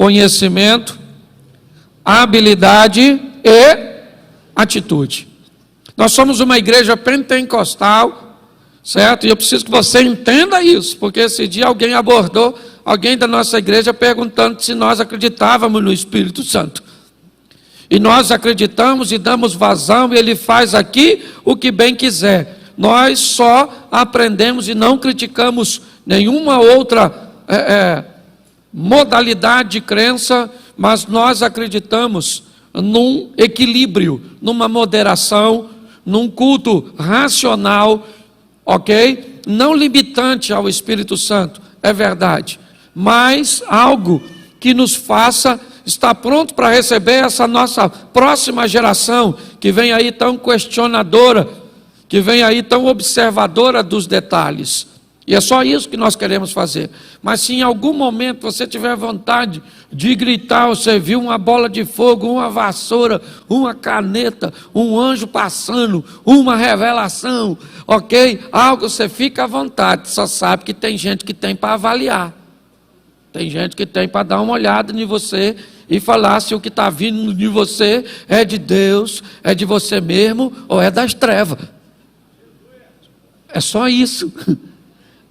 conhecimento, habilidade e atitude. Nós somos uma igreja pentecostal, certo? E eu preciso que você entenda isso, porque esse dia alguém abordou alguém da nossa igreja perguntando se nós acreditávamos no Espírito Santo. E nós acreditamos e damos vazão, e Ele faz aqui o que bem quiser. Nós só aprendemos e não criticamos nenhuma outra modalidade de crença, mas nós acreditamos num equilíbrio, numa moderação, num culto racional, ok? Não limitante ao Espírito Santo, é verdade, mas algo que nos faça estar pronto para receber essa nossa próxima geração, que vem aí tão questionadora, que vem aí tão observadora dos detalhes. E é só isso que nós queremos fazer. Mas se em algum momento você tiver vontade de gritar, você viu uma bola de fogo, uma vassoura, uma caneta, um anjo passando, uma revelação, ok? Algo, você fica à vontade, só sabe que tem gente que tem para avaliar. Tem gente que tem para dar uma olhada em você e falar se o que está vindo de você é de Deus, é de você mesmo ou é das trevas. É só isso.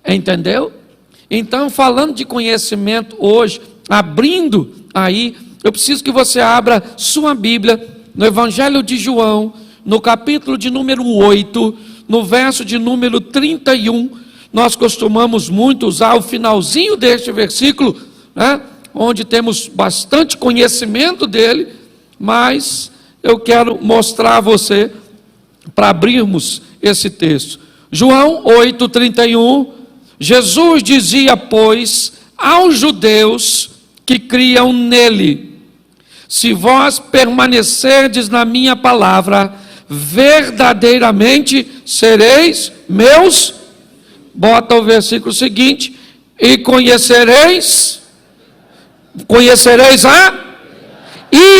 Entendeu? Então, falando de conhecimento hoje, abrindo aí, eu preciso que você abra sua Bíblia no Evangelho de João, no capítulo de número 8, no verso de número 31. Nós costumamos muito usar o finalzinho deste versículo, né, onde temos bastante conhecimento dele, mas eu quero mostrar a você, para abrirmos esse texto. João 8, 31, Jesus dizia, pois, aos judeus que criam nele: se vós permanecerdes na minha palavra, verdadeiramente sereis meus. Bota o versículo seguinte: e conhecereis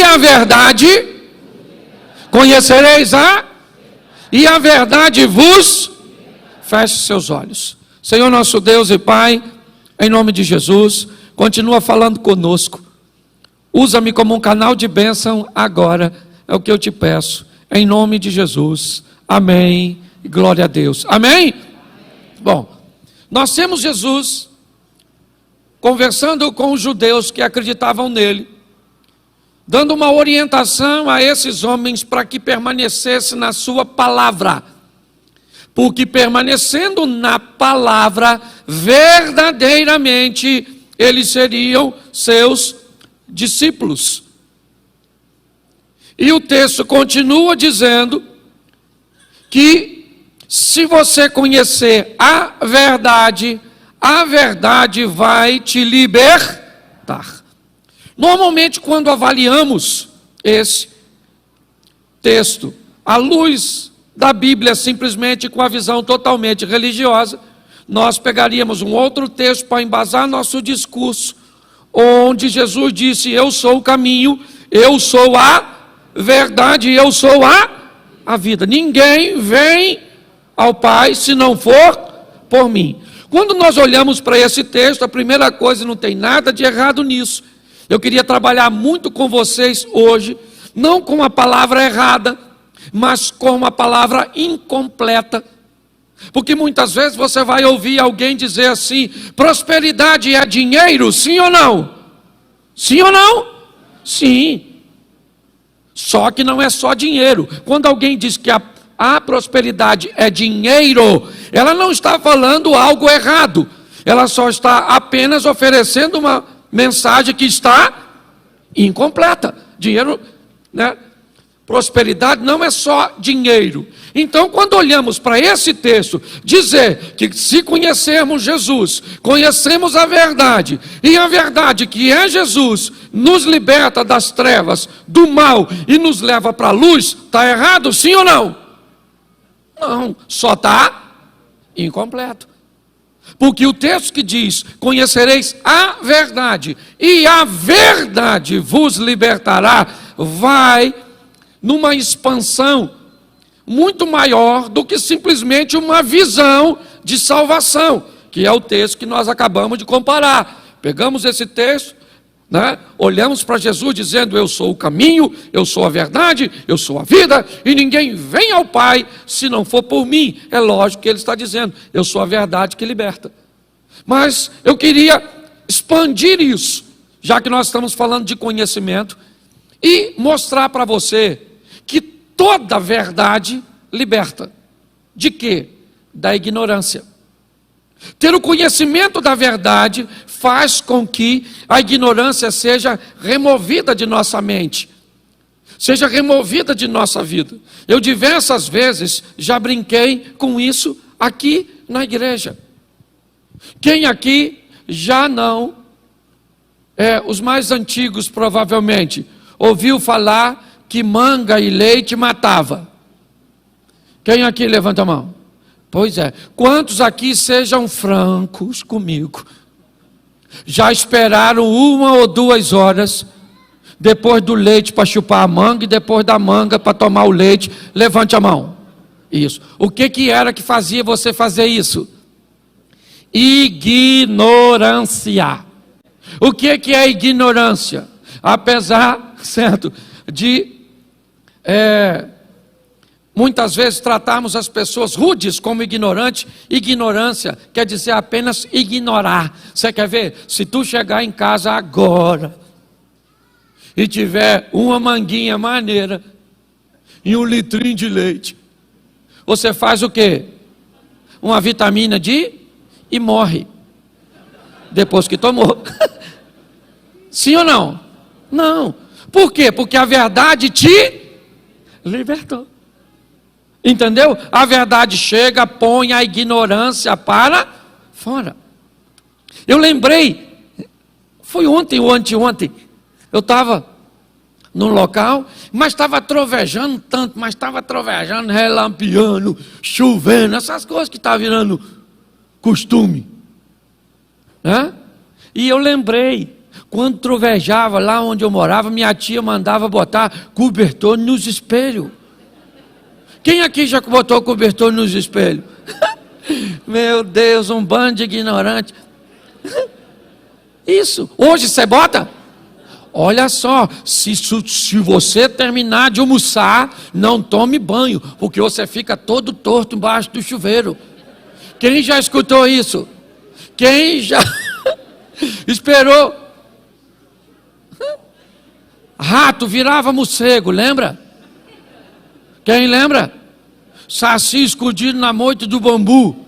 a verdade, conhecereis e a verdade vos. Feche seus olhos. Senhor nosso Deus e Pai, em nome de Jesus, continua falando conosco. Usa-me como um canal de bênção agora, é o que eu te peço, em nome de Jesus. Amém. Glória a Deus. Amém? Bom, nós temos Jesus conversando com os judeus que acreditavam nele, dando uma orientação a esses homens para que permanecessem na sua palavra, porque permanecendo na palavra, verdadeiramente, eles seriam seus discípulos. E o texto continua dizendo que se você conhecer a verdade vai te libertar. Normalmente, quando avaliamos esse texto à luz da Bíblia, simplesmente com a visão totalmente religiosa, nós pegaríamos um outro texto para embasar nosso discurso, onde Jesus disse: eu sou o caminho, eu sou a verdade, eu sou a vida. Ninguém vem ao Pai se não for por mim. Quando nós olhamos para esse texto, a primeira coisa, não tem nada de errado nisso. Eu queria trabalhar muito com vocês hoje, não com a palavra errada, mas com uma palavra incompleta. Porque muitas vezes você vai ouvir alguém dizer assim: prosperidade é dinheiro, sim ou não? Sim ou não? Sim. Só que não é só dinheiro. Quando alguém diz que a prosperidade é dinheiro, ela não está falando algo errado. Ela só está apenas oferecendo uma mensagem que está incompleta. Dinheiro, né? Prosperidade não é só dinheiro. Então, quando olhamos para esse texto, dizer que se conhecermos Jesus, conhecemos a verdade, e a verdade que é Jesus, nos liberta das trevas, do mal, e nos leva para a luz, está errado, sim ou não? Não, só está incompleto. Porque o texto que diz: conhecereis a verdade, e a verdade vos libertará, vai numa expansão muito maior do que simplesmente uma visão de salvação, que é o texto que nós acabamos de comparar. Pegamos esse texto, né? Olhamos para Jesus dizendo: eu sou o caminho, eu sou a verdade, eu sou a vida, e ninguém vem ao Pai se não for por mim. É lógico que ele está dizendo: eu sou a verdade que liberta. Mas eu queria expandir isso, já que nós estamos falando de conhecimento, e mostrar para você que toda verdade liberta. De quê? Da ignorância. Ter o conhecimento da verdade faz com que a ignorância seja removida de nossa mente, seja removida de nossa vida. Eu diversas vezes já brinquei com isso aqui na igreja. Quem aqui já não, os mais antigos provavelmente, ouviu falar que manga e leite matava? Quem aqui levanta a mão? Pois é. Quantos aqui, sejam francos comigo, já esperaram 1 ou 2 horas depois do leite para chupar a manga e depois da manga para tomar o leite? Levante a mão. Isso. O que era que fazia você fazer isso? Ignorância. O que é ignorância? Apesar, certo, de muitas vezes tratarmos as pessoas rudes como ignorante, ignorância quer dizer apenas ignorar. Você quer ver? Se tu chegar em casa agora e tiver uma manguinha maneira e 1 litrinho de leite, você faz o quê? Uma vitamina D e morre depois que tomou. Sim ou não? Não. Por quê? Porque a verdade te libertou. Entendeu? A verdade chega, põe a ignorância para fora. Eu lembrei, foi ontem ou anteontem, eu estava num local, mas estava trovejando tanto, relampeando, chovendo, essas coisas que está virando costume, né? E eu lembrei, quando trovejava lá onde eu morava, minha tia mandava botar cobertor nos espelhos. Quem aqui já botou cobertor nos espelhos? Meu Deus, um bando de ignorante. Isso, hoje você bota? Olha só, se você terminar de almoçar, não tome banho, porque você fica todo torto embaixo do chuveiro. Quem já escutou isso? Quem já esperou? Rato virava morcego, lembra? Quem lembra? Saci escondido na moita do bambu.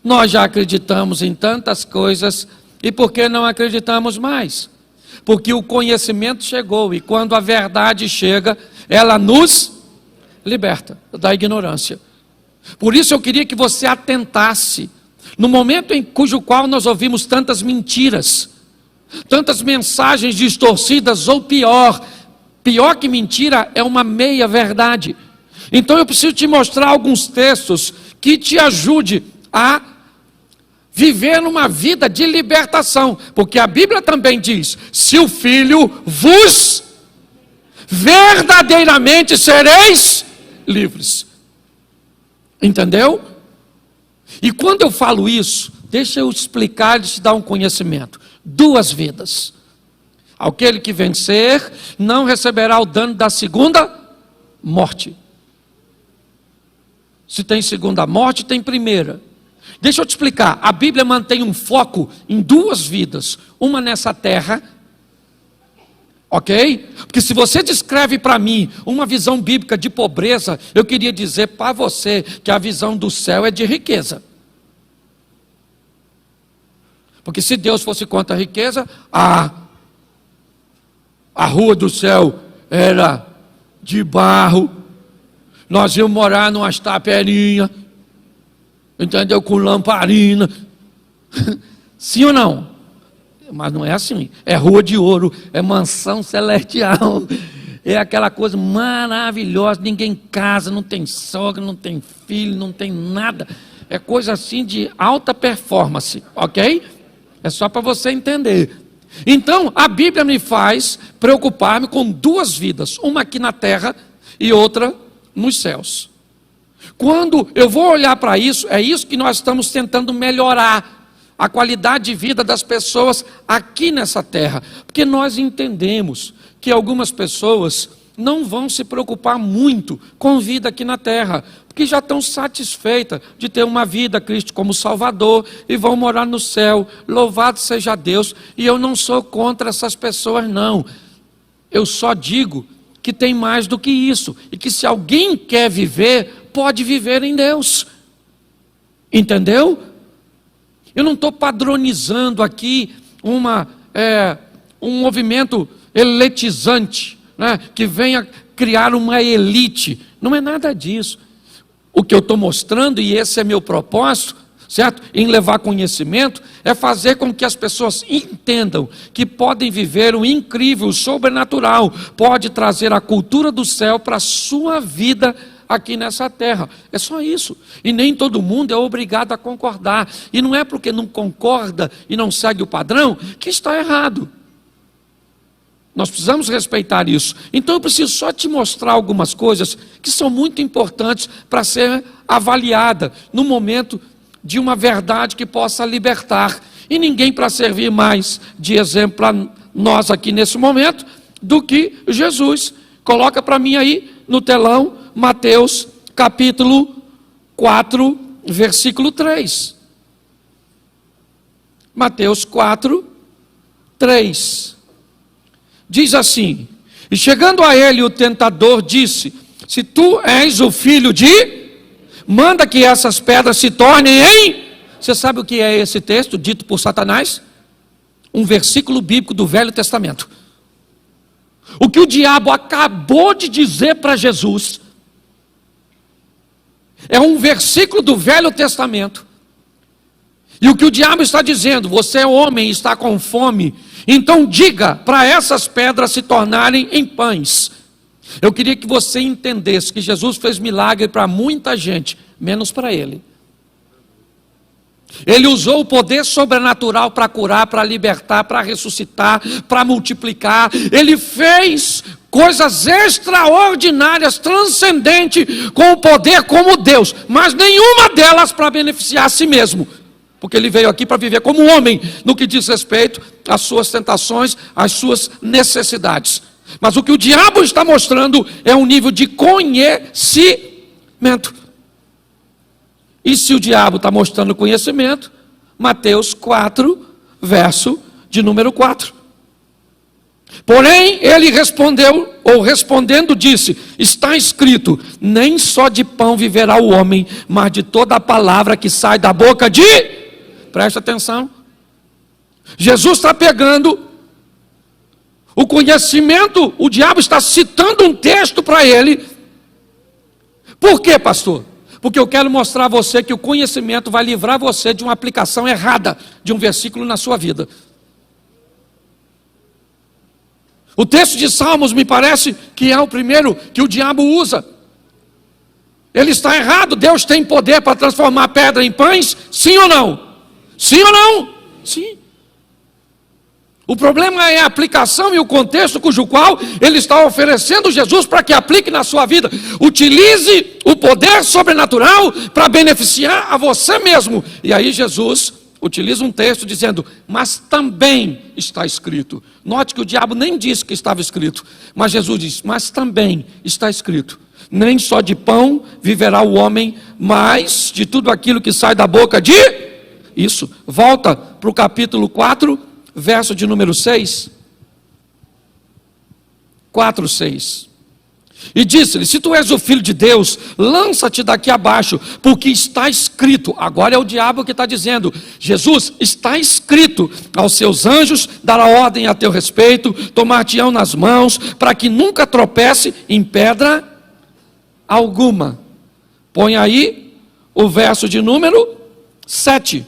Nós já acreditamos em tantas coisas, e por que não acreditamos mais? Porque o conhecimento chegou, e quando a verdade chega, ela nos liberta da ignorância. Por isso eu queria que você atentasse, no momento em cujo qual nós ouvimos tantas mentiras, tantas mensagens distorcidas, ou pior que mentira é uma meia verdade. Então eu preciso te mostrar alguns textos que te ajude a viver numa vida de libertação, porque a Bíblia também diz: se o Filho vos, verdadeiramente sereis livres. Entendeu? E quando eu falo isso, deixa eu explicar e te dar um conhecimento. 2 vidas. Aquele que vencer não receberá o dano da segunda morte. Se tem segunda morte, tem primeira. Deixa eu te explicar. A Bíblia mantém um foco em 2 vidas. Uma nessa terra, ok? Porque se você descreve para mim uma visão bíblica de pobreza, eu queria dizer para você que a visão do céu é de riqueza. Porque se Deus fosse contra a riqueza, a rua do céu era de barro, nós íamos morar numa taperinha, entendeu? Com lamparina. Sim ou não? Mas não é assim. É rua de ouro, é mansão celestial, é aquela coisa maravilhosa. Ninguém casa, não tem sogra, não tem filho, não tem nada. É coisa assim de alta performance, ok? É só para você entender. Então, a Bíblia me faz preocupar-me com 2 vidas, uma aqui na terra e outra nos céus. Quando eu vou olhar para isso, é isso que nós estamos tentando melhorar a qualidade de vida das pessoas aqui nessa terra. Porque nós entendemos que algumas pessoas não vão se preocupar muito com vida aqui na terra, porque já estão satisfeitas de ter uma vida, Cristo como Salvador, e vão morar no céu. Louvado seja Deus. E eu não sou contra essas pessoas, não. Eu só digo que tem mais do que isso, e que se alguém quer viver, pode viver em Deus. Entendeu? Eu não estou padronizando aqui um movimento eletizante, né, que venha criar uma elite. Não é nada disso. O que eu estou mostrando, e esse é meu propósito, certo? Em levar conhecimento, é fazer com que as pessoas entendam que podem viver o incrível, o sobrenatural, pode trazer a cultura do céu para a sua vida aqui nessa terra. É só isso. E nem todo mundo é obrigado a concordar. E não é porque não concorda e não segue o padrão que está errado. Nós precisamos respeitar isso. Então eu preciso só te mostrar algumas coisas que são muito importantes para ser avaliada no momento de uma verdade que possa libertar. E ninguém para servir mais de exemplo a nós aqui nesse momento do que Jesus. Coloca para mim aí no telão Mateus capítulo 4, versículo 3. Mateus 4, 3. Diz assim: e chegando a ele o tentador disse: se tu és o filho de, manda que essas pedras se tornem em... Você sabe o que é esse texto dito por Satanás? Um versículo bíblico do Velho Testamento. O que o diabo acabou de dizer para Jesus é um versículo do Velho Testamento. E o que o diabo está dizendo: você é homem e está com fome, então diga para essas pedras se tornarem em pães. Eu queria que você entendesse que Jesus fez milagre para muita gente, menos para ele. Ele usou o poder sobrenatural para curar, para libertar, para ressuscitar, para multiplicar. Ele fez coisas extraordinárias, transcendentes, com o poder como Deus, mas nenhuma delas para beneficiar a si mesmo. Porque ele veio aqui para viver como um homem, no que diz respeito às suas tentações, às suas necessidades. Mas o que o diabo está mostrando é um nível de conhecimento. E se o diabo está mostrando conhecimento, Mateus 4, verso de número 4. Porém, ele respondeu, ou respondendo disse: está escrito, nem só de pão viverá o homem, mas de toda a palavra que sai da boca de... Presta atenção. Jesus está pegando o conhecimento, o diabo está citando um texto para ele. Por quê, pastor? Porque eu quero mostrar a você que o conhecimento vai livrar você de uma aplicação errada de um versículo na sua vida. O texto de Salmos me parece que é o primeiro que o diabo usa. Ele está errado. Deus tem poder para transformar pedra em pães? Sim ou não? Sim ou não? Sim. O problema é a aplicação e o contexto cujo qual ele está oferecendo Jesus para que aplique na sua vida. Utilize o poder sobrenatural para beneficiar a você mesmo. E aí Jesus utiliza um texto dizendo: mas também está escrito. Note que o diabo nem disse que estava escrito, mas Jesus diz: mas também está escrito. Nem só de pão viverá o homem, mas de tudo aquilo que sai da boca de... Isso, volta para o capítulo 4, verso de número 6. 4, 6. E disse-lhe: se tu és o filho de Deus, lança-te daqui abaixo, porque está escrito. Agora é o diabo que está dizendo: Jesus, está escrito, aos seus anjos dará ordem a teu respeito, tomar-te-ão nas mãos, para que nunca tropece em pedra alguma. Põe aí o verso de número 7.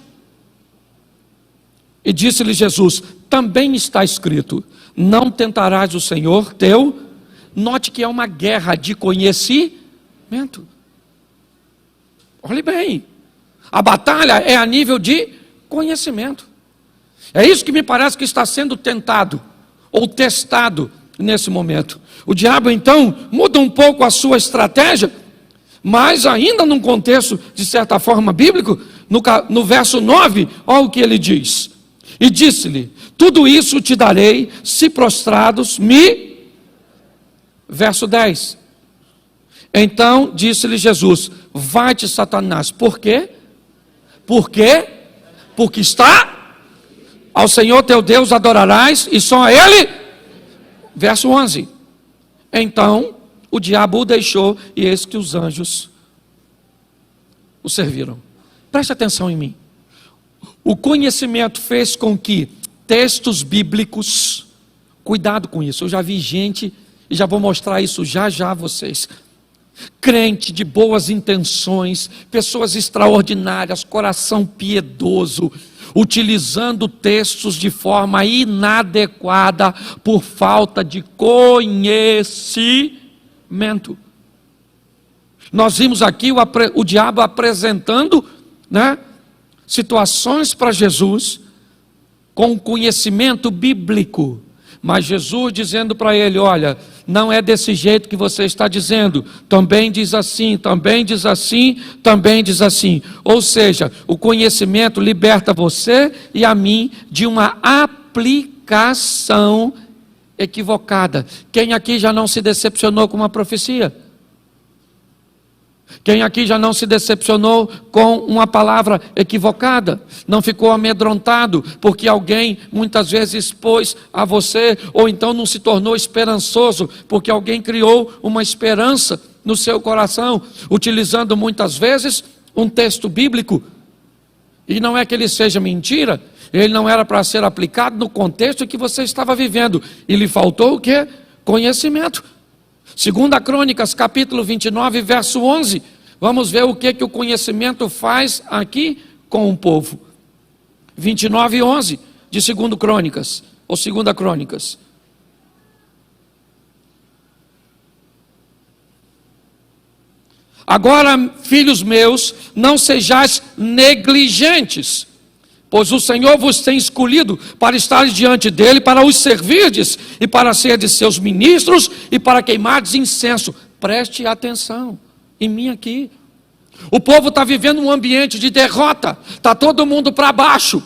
E disse-lhe Jesus: também está escrito, não tentarás o Senhor teu. Note que é uma guerra de conhecimento. Olhe bem, a batalha é a nível de conhecimento. É isso que me parece que está sendo tentado, ou testado nesse momento. O diabo então muda um pouco a sua estratégia, mas ainda num contexto de certa forma bíblico, no verso 9, olha o que ele diz. E disse-lhe: tudo isso te darei, se prostrados me... Verso 10. Então disse-lhe Jesus: vai-te, Satanás. Por quê? Por quê? Porque está: ao Senhor teu Deus adorarás, e só a Ele. Verso 11. Então o diabo o deixou, e eis que os anjos o serviram. Preste atenção em mim. O conhecimento fez com que textos bíblicos, cuidado com isso, eu já vi gente, e já vou mostrar isso já a vocês, crente de boas intenções, pessoas extraordinárias, coração piedoso, utilizando textos de forma inadequada por falta de conhecimento. Nós vimos aqui o diabo apresentando, né, situações para Jesus com conhecimento bíblico, mas Jesus dizendo para ele: olha, não é desse jeito que você está dizendo, também diz assim, também diz assim, também diz assim. Ou seja, o conhecimento liberta você e a mim de uma aplicação equivocada. Quem aqui já não se decepcionou com uma profecia? Quem aqui já não se decepcionou com uma palavra equivocada? Não ficou amedrontado porque alguém muitas vezes expôs a você, ou então não se tornou esperançoso porque alguém criou uma esperança no seu coração, utilizando muitas vezes um texto bíblico, e não é que ele seja mentira, ele não era para ser aplicado no contexto que você estava vivendo, e lhe faltou o quê? Conhecimento. 2 Crônicas, capítulo 29, verso 11. Vamos ver o que o conhecimento faz aqui com o povo. 29, 11 de 2 Crônicas, ou 2 Crônicas. Agora, filhos meus, não sejais negligentes, pois o Senhor vos tem escolhido para estar diante dele, para os servirdes, e para serdes seus ministros, e para queimardes incenso. Preste atenção em mim aqui. O povo está vivendo um ambiente de derrota, está todo mundo para baixo.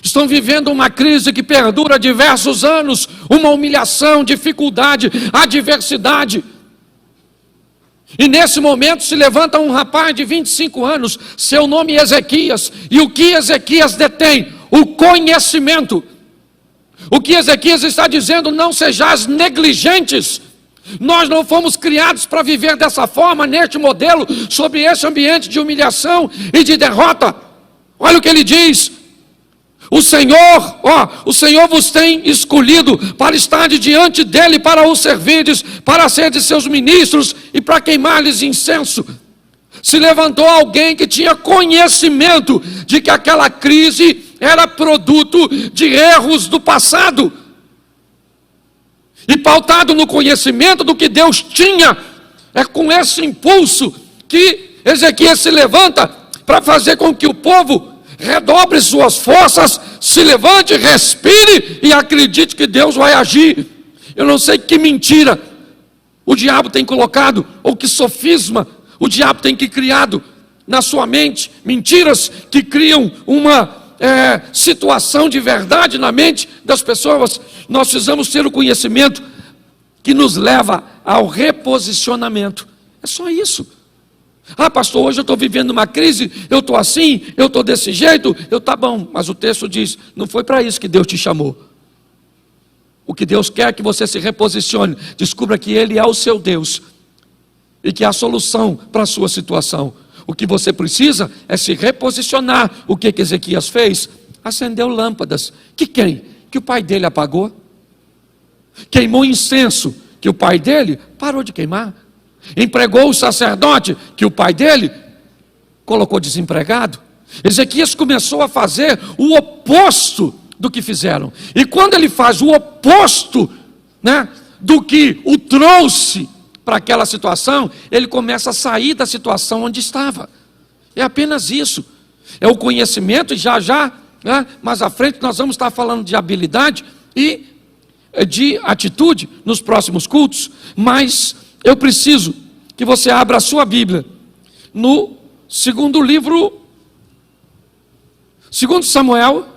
Estão vivendo uma crise que perdura diversos anos, uma humilhação, dificuldade, adversidade. E nesse momento se levanta um rapaz de 25 anos, seu nome é Ezequias, e o que Ezequias detém? O conhecimento. O que Ezequias está dizendo: não sejais negligentes. Nós não fomos criados para viver dessa forma, neste modelo, sobre esse ambiente de humilhação e de derrota. Olha o que ele diz: o Senhor vos tem escolhido para estar diante dele, para o servirdes, para ser de seus ministros e para queimar-lhes incenso. Se levantou alguém que tinha conhecimento de que aquela crise era produto de erros do passado, e pautado no conhecimento do que Deus tinha. É com esse impulso que Ezequias se levanta para fazer com que o povo redobre suas forças, se levante, respire e acredite que Deus vai agir. Eu não sei que mentira o diabo tem colocado, ou que sofisma o diabo tem criado na sua mente, mentiras que criam uma situação de verdade na mente das pessoas. Nós precisamos ter o conhecimento que nos leva ao reposicionamento. É só isso. Ah, pastor, hoje eu estou vivendo uma crise, eu estou assim, eu estou desse jeito, tá bom, mas o texto diz: não foi para isso que Deus te chamou. O que Deus quer é que você se reposicione, descubra que Ele é o seu Deus, e que há solução para a sua situação. O que você precisa é se reposicionar. O que Ezequias fez? Acendeu lâmpadas. Que o pai dele apagou. Queimou incenso, que o pai dele parou de queimar. Empregou o sacerdote, que o pai dele colocou desempregado. Ezequias começou a fazer o oposto do que fizeram. E quando ele faz o oposto, né, do que o trouxe para aquela situação, ele começa a sair da situação onde estava. É apenas isso. É o conhecimento, e já, né, mais à frente nós vamos estar falando de habilidade e de atitude nos próximos cultos. Mas eu preciso que você abra a sua Bíblia no segundo livro Segundo Samuel,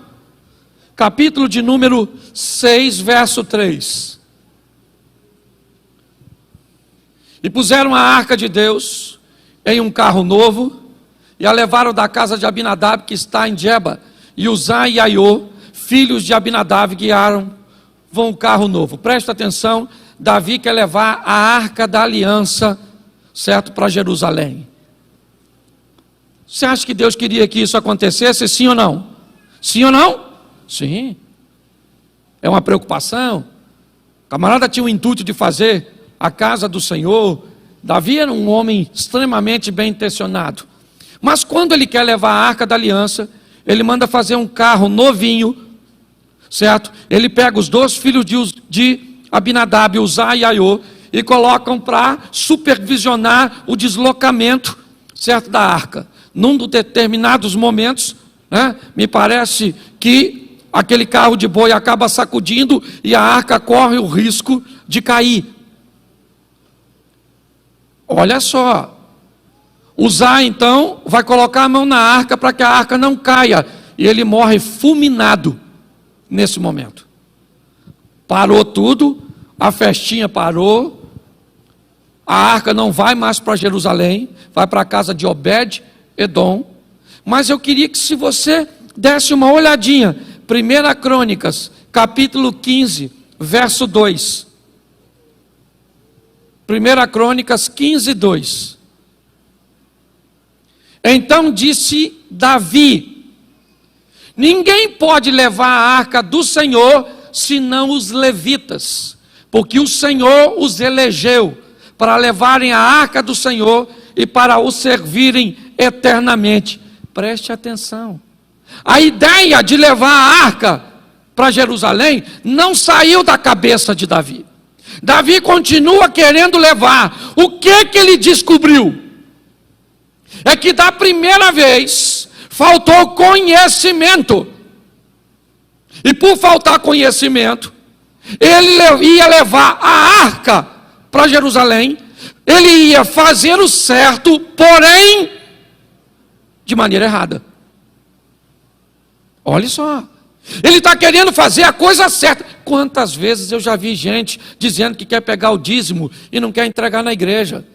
capítulo de número 6, verso 3. E puseram a arca de Deus em um carro novo, e a levaram da casa de Abinadab, que está em Geba, e Uzá e Aiô, filhos de Abinadab, guiaram o carro novo. Presta atenção, Davi quer levar a arca da aliança, certo, para Jerusalém. Você acha que Deus queria que isso acontecesse, sim ou não? Sim ou não? Sim. É uma preocupação. O camarada tinha o intuito de fazer a casa do Senhor. Davi era um homem extremamente bem intencionado. Mas quando ele quer levar a arca da aliança, ele manda fazer um carro novinho, certo? Ele pega os 2 filhos de Abinadab, Uzá e Aiô, e colocam para supervisionar o deslocamento, certo, da arca. Num de determinados momentos, né, me parece que aquele carro de boi acaba sacudindo e a arca corre o risco de cair. Olha só, Uzá então vai colocar a mão na arca para que a arca não caia, e ele morre fulminado nesse momento. Parou tudo, a festinha parou, a arca não vai mais para Jerusalém, vai para a casa de Obed-Edom. Mas eu queria que, se você desse uma olhadinha, 1 Crônicas, capítulo 15, verso 2. 1 Crônicas 15, 2. Então disse Davi: ninguém pode levar a arca do Senhor, senão os levitas, porque o Senhor os elegeu para levarem a arca do Senhor e para o servirem eternamente. Preste atenção. A ideia de levar a arca para Jerusalém não saiu da cabeça de Davi. Davi continua querendo levar. O que ele descobriu? É que da primeira vez faltou conhecimento. E por faltar conhecimento, ele ia levar a arca para Jerusalém, ele ia fazer o certo, porém de maneira errada. Olha só, ele está querendo fazer a coisa certa. Quantas vezes eu já vi gente dizendo que quer pegar o dízimo e não quer entregar na igreja,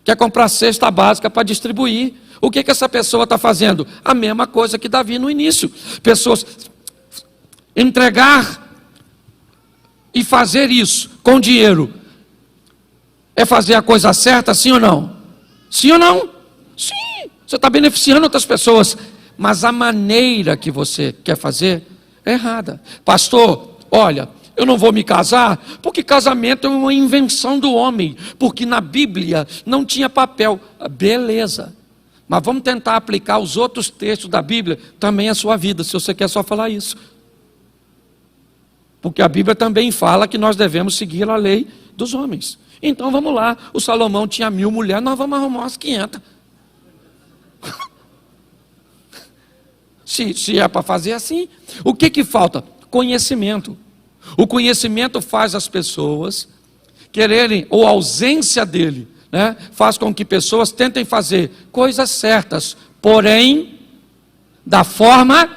quer comprar cesta básica para distribuir. O que essa pessoa está fazendo? A mesma coisa que Davi no início. Pessoas entregar e fazer isso com dinheiro é fazer a coisa certa, sim ou não? Sim ou não? Sim, você está beneficiando outras pessoas, mas a maneira que você quer fazer é errada. Pastor, olha, eu não vou me casar, porque casamento é uma invenção do homem, porque na Bíblia não tinha papel. Beleza, mas vamos tentar aplicar os outros textos da Bíblia também à sua vida, se você quer só falar isso. Porque a Bíblia também fala que nós devemos seguir a lei dos homens. Então vamos lá, o Salomão tinha 1000 mulheres, nós vamos arrumar umas 500. Se é para fazer assim. O que falta? Conhecimento. O conhecimento faz as pessoas quererem, ou a ausência dele, né, faz com que pessoas tentem fazer coisas certas, porém da forma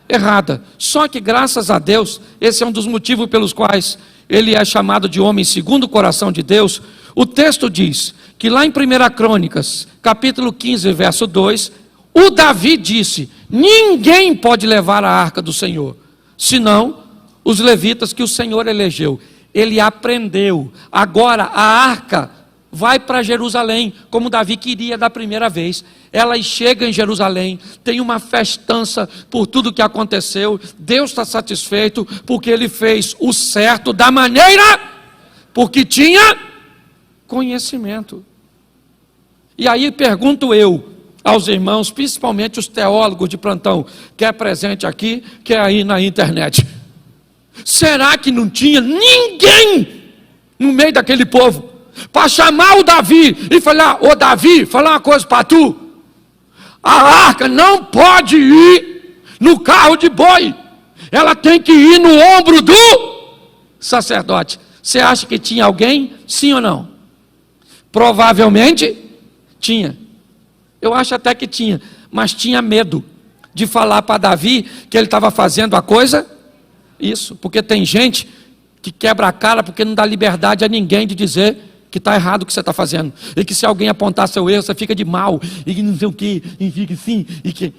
errada. Só que graças a Deus, esse é um dos motivos pelos quais ele é chamado de homem segundo o coração de Deus. O texto diz que lá em 1 Crônicas, capítulo 15, verso 2, o Davi disse: ninguém pode levar a arca do Senhor, senão os levitas que o Senhor elegeu. Ele aprendeu. Agora a arca vai para Jerusalém, como Davi queria da primeira vez. Ela chega em Jerusalém, tem uma festança por tudo que aconteceu. Deus está satisfeito, porque ele fez o certo da maneira, porque tinha conhecimento. E aí pergunto eu aos irmãos, principalmente os teólogos de plantão, que é presente aqui, que é aí na internet: será que não tinha ninguém no meio daquele povo para chamar o Davi e falar: ô Davi, falar uma coisa para tu, a arca não pode ir no carro de boi, ela tem que ir no ombro do sacerdote? Você acha que tinha alguém? Sim ou não? Provavelmente tinha. Eu acho até que tinha, mas tinha medo. de falar para Davi que ele estava fazendo a coisa? Isso, porque tem gente que quebra a cara porque não dá liberdade a ninguém de dizer que está errado o que você está fazendo. E que se alguém apontar seu erro, você fica de mal, e que não sei o quê, e fica assim, e que...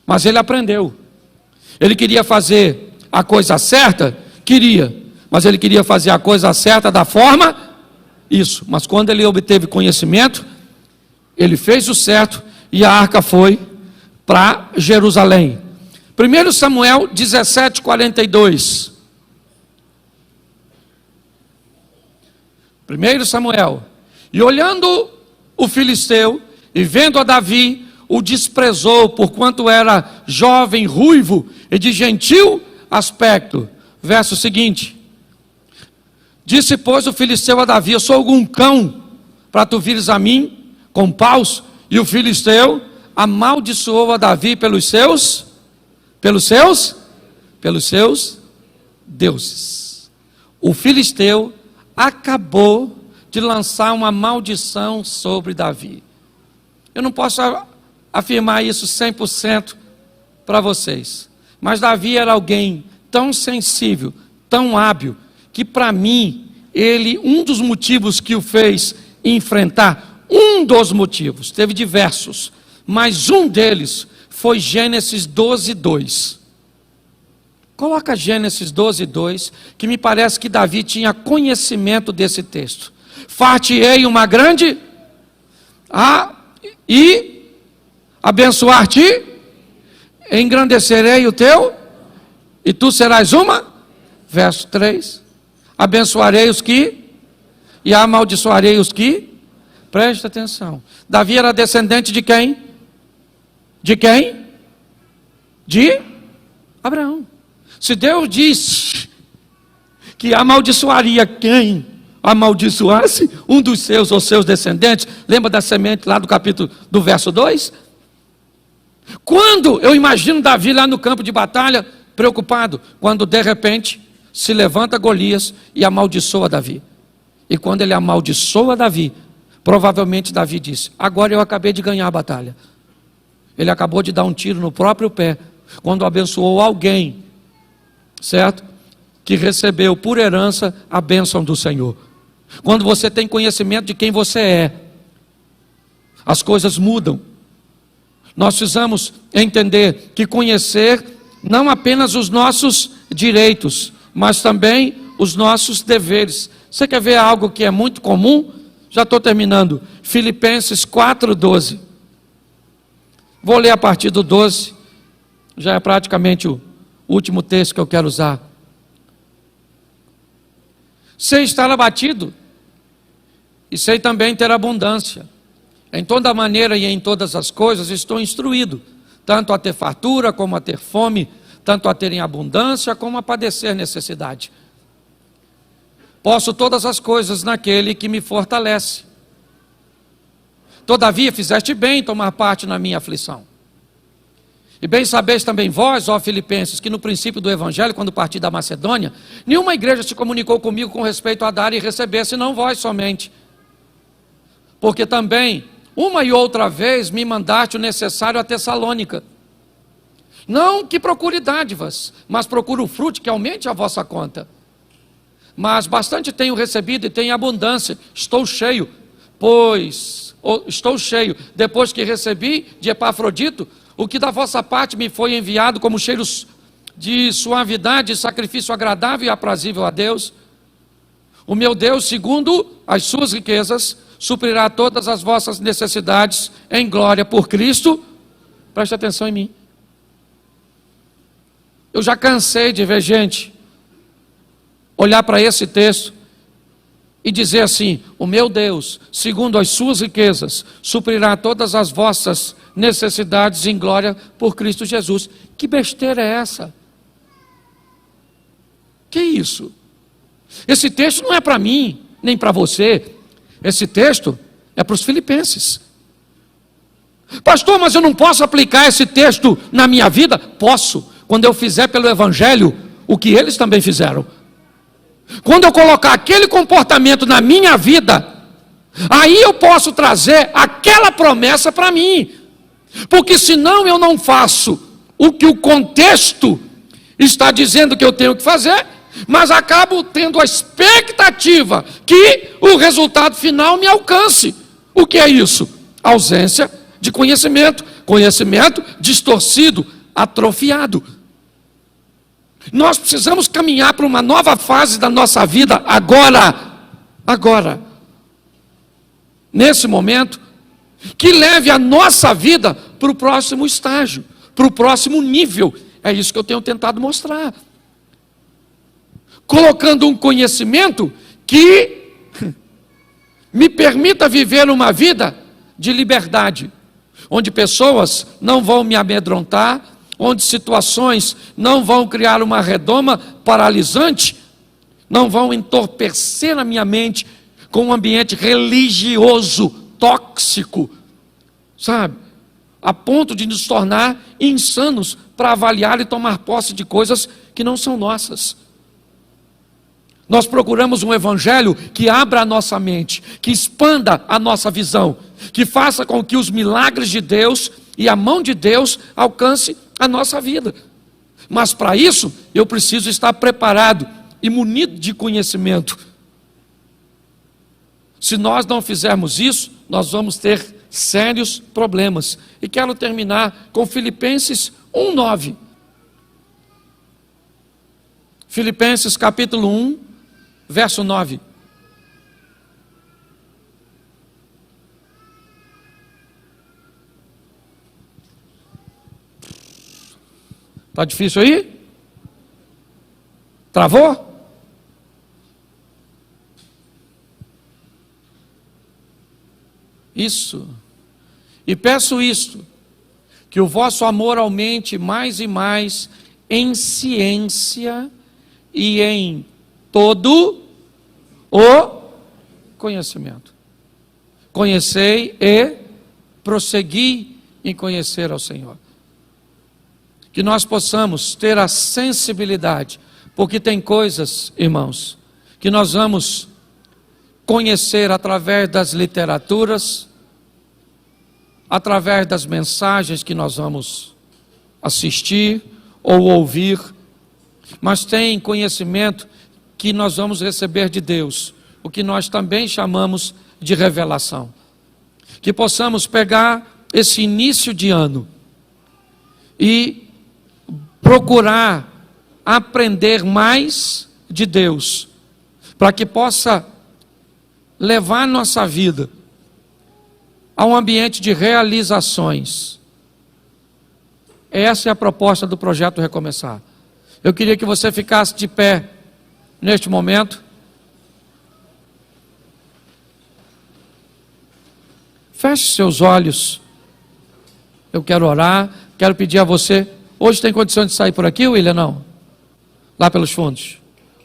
Mas ele aprendeu. Ele queria fazer a coisa certa? Queria. Mas ele queria fazer a coisa certa da forma? Isso. Mas quando ele obteve conhecimento, ele fez o certo e a arca foi para Jerusalém. 1 Samuel 17:42. 1 Samuel. E olhando o filisteu e vendo a Davi, o desprezou, porquanto era jovem, ruivo e de gentil aspecto. Verso seguinte. Disse, pois, o filisteu a Davi: eu sou algum cão para tu vires a mim com paus? E o filisteu amaldiçoou a Davi pelos seus deuses. O filisteu acabou de lançar uma maldição sobre Davi. Eu não posso afirmar isso 100% para vocês, mas Davi era alguém tão sensível, tão hábil, que para mim, um dos motivos que o fez enfrentar, um dos motivos, teve diversos, mas um deles foi Gênesis 12:2. Coloca Gênesis 12:2, que me parece que Davi tinha conhecimento desse texto. Far-te-ei uma grande e abençoar-te, engrandecerei o teu, e tu serás uma. Verso 3. Abençoarei os que e amaldiçoarei os que. Preste atenção. Davi era descendente de quem? De quem? De Abraão. Se Deus disse que amaldiçoaria quem amaldiçoasse um dos seus ou seus descendentes, lembra da semente lá do verso 2? Quando eu imagino Davi lá no campo de batalha, preocupado, quando de repente se levanta Golias e amaldiçoa Davi. E quando ele amaldiçoa Davi, provavelmente Davi disse: agora eu acabei de ganhar a batalha. Ele acabou de dar um tiro no próprio pé, quando abençoou alguém, certo? Que recebeu por herança a bênção do Senhor. Quando você tem conhecimento de quem você é, as coisas mudam. Nós precisamos entender que conhecer não apenas os nossos direitos, mas também os nossos deveres. Você quer ver algo que é muito comum? Já estou terminando. Filipenses 4:12. Vou ler a partir do 12. Já é praticamente o último texto que eu quero usar. Sei estar abatido, e sei também ter abundância. Em toda maneira e em todas as coisas estou instruído, tanto a ter fartura como a ter fome, tanto a ter em abundância como a padecer necessidade. Posso todas as coisas naquele que me fortalece. Todavia fizeste bem em tomar parte na minha aflição. E bem sabeis também vós, ó Filipenses, que no princípio do Evangelho, quando parti da Macedônia, nenhuma igreja se comunicou comigo com respeito a dar e receber, senão vós somente. Porque também, uma e outra vez, me mandaste o necessário a Tessalônica. Não que procure dádivas, mas procure o fruto que aumente a vossa conta. Mas bastante tenho recebido e tenho abundância, estou cheio, depois que recebi de Epafrodito, o que da vossa parte me foi enviado como cheiros de suavidade, sacrifício agradável e aprazível a Deus. O meu Deus, segundo as suas riquezas, suprirá todas as vossas necessidades em glória por Cristo. Preste atenção em mim. Eu já cansei de ver gente olhar para esse texto e dizer assim: o meu Deus, segundo as suas riquezas, suprirá todas as vossas necessidades em glória por Cristo Jesus. Que besteira é essa? Que isso? Esse texto não é para mim, nem para você. Esse texto é para os filipenses. Pastor, mas eu não posso aplicar esse texto na minha vida? Posso, quando eu fizer pelo Evangelho o que eles também fizeram. Quando eu colocar aquele comportamento na minha vida, Aí eu posso trazer aquela promessa para mim. Porque senão eu não faço o que o contexto está dizendo que eu tenho que fazer, mas acabo tendo a expectativa que o resultado final me alcance. O que é isso? Ausência de conhecimento. Conhecimento distorcido, atrofiado. Nós precisamos caminhar para uma nova fase da nossa vida agora. Nesse momento, que leve a nossa vida para o próximo estágio, para o próximo nível. É isso que eu tenho tentado mostrar. Colocando um conhecimento que me permita viver uma vida de liberdade, onde pessoas não vão me amedrontar, onde situações não vão criar uma redoma paralisante, não vão entorpecer a minha mente com um ambiente religioso, tóxico, sabe? A ponto de nos tornar insanos para avaliar e tomar posse de coisas que não são nossas. Nós procuramos um evangelho que abra a nossa mente, que expanda a nossa visão, que faça com que os milagres de Deus e a mão de Deus alcance a nossa vida. Mas para isso, eu preciso estar preparado e munido de conhecimento. Se nós não fizermos isso, nós vamos ter sérios problemas. E quero terminar com Filipenses 1:9. Filipenses capítulo 1, verso 9. Está difícil aí? Travou? Isso. E peço isto, que o vosso amor aumente mais e mais em ciência e em todo o conhecimento. Conhecei e prossegui em conhecer ao Senhor. Que nós possamos ter a sensibilidade, porque tem coisas, irmãos, que nós vamos conhecer através das literaturas, através das mensagens que nós vamos assistir ou ouvir, mas tem conhecimento que nós vamos receber de Deus, o que nós também chamamos de revelação. Que possamos pegar esse início de ano e procurar aprender mais de Deus, para que possa levar nossa vida a um ambiente de realizações. Essa é a proposta do projeto Recomeçar. Eu queria que você ficasse de pé neste momento. Feche seus olhos. Eu quero orar, quero pedir a você. Hoje tem condição de sair por aqui, William? Não? Lá pelos fundos?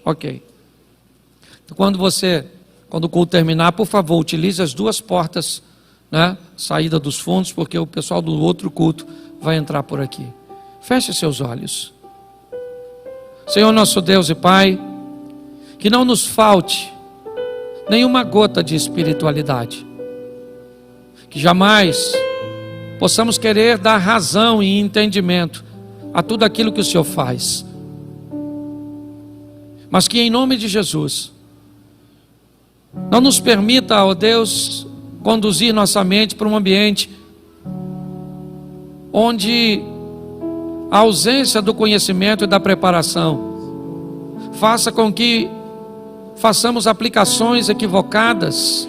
Ok. Então, quando o culto terminar, por favor, utilize as duas portas, né? Saída dos fundos, porque o pessoal do outro culto vai entrar por aqui. Feche seus olhos. Senhor nosso Deus e Pai, que não nos falte nenhuma gota de espiritualidade, que jamais possamos querer dar razão e entendimento a tudo aquilo que o Senhor faz, mas que em nome de Jesus não nos permita, ó Deus, conduzir nossa mente para um ambiente onde a ausência do conhecimento e da preparação faça com que façamos aplicações equivocadas.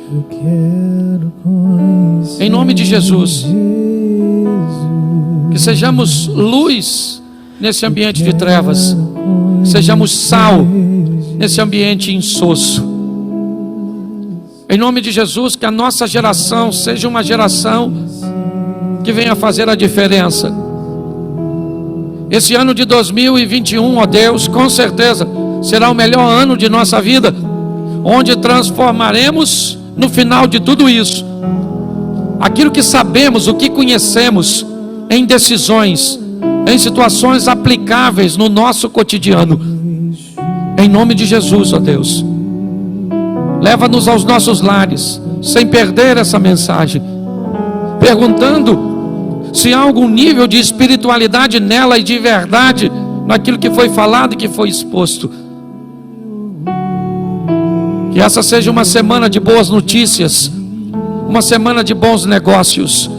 Em nome de Jesus, que sejamos luz nesse ambiente de trevas, que sejamos sal nesse ambiente insosso. Em nome de Jesus, que a nossa geração seja uma geração que venha fazer a diferença. Esse ano de 2021, ó Deus, com certeza será o melhor ano de nossa vida, onde transformaremos no final de tudo isso aquilo que sabemos, o que conhecemos, em decisões, em situações aplicáveis no nosso cotidiano. Em nome de Jesus, ó Deus, leva-nos aos nossos lares, sem perder essa mensagem, perguntando se há algum nível de espiritualidade nela e de verdade naquilo que foi falado e que foi exposto. Que essa seja uma semana de boas notícias, uma semana de bons negócios.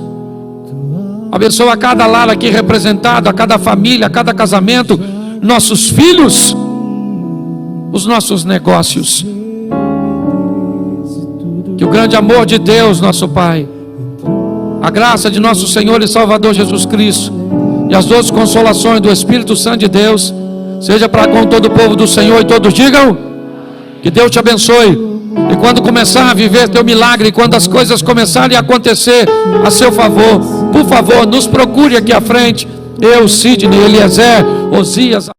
Abençoa cada lar aqui representado, a cada família, a cada casamento, nossos filhos, os nossos negócios. Que o grande amor de Deus, nosso Pai, a graça de nosso Senhor e Salvador Jesus Cristo e as doces consolações do Espírito Santo de Deus seja para com todo o povo do Senhor, e todos digam: que Deus te abençoe. E quando começar a viver teu milagre, quando as coisas começarem a acontecer a seu favor, por favor, nos procure aqui à frente. Eu, Sidney, Eliezer, Osias.